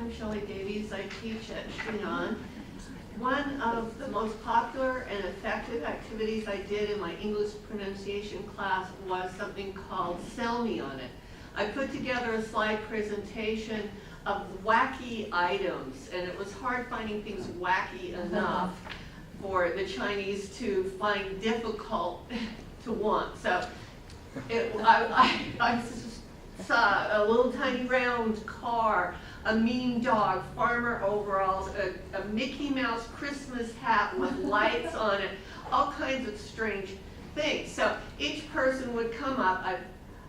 I'm Shelley Davies. I teach at Shinhan. One of the most popular and effective activities I did in my English pronunciation class was something called Sell Me on It. I put together a slide presentation of wacky items, and it was hard finding things wacky enough for the Chinese to find difficult to want. So I saw a little tiny round car, a mean dog, farmer overalls, a Mickey Mouse Christmas hat with lights on it, all kinds of strange things. So each person would come up,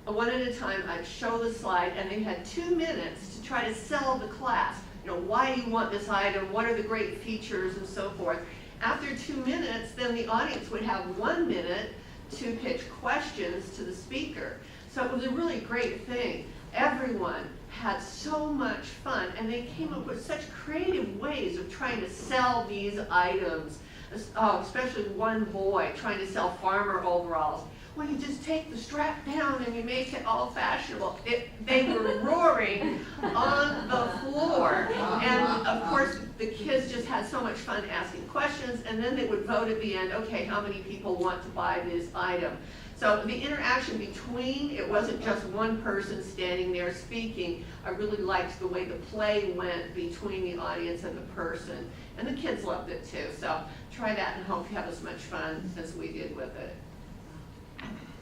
one at a time, I'd show the slide, and they had 2 minutes to try to sell the class. You know, why do you want this item? What are the great features and so forth? After 2 minutes, then the audience would have 1 minute to pitch questions to the speaker. So it was a really great thing. Everyone had so much fun, and they came up with such creative ways of trying to sell these items. Especially one boy trying to sell farmer overalls. Well, you just take the strap down and you make it all fashionable. They were roaring on the floor. And of course, the kids just had so much fun asking questions, and then they would vote at the end, okay, how many people want to buy this item? So the interaction between, it wasn't just one person standing there speaking. I really liked the way the play went between the audience and the person. And the kids loved it too. So try that and hope you have as much fun as we did with it.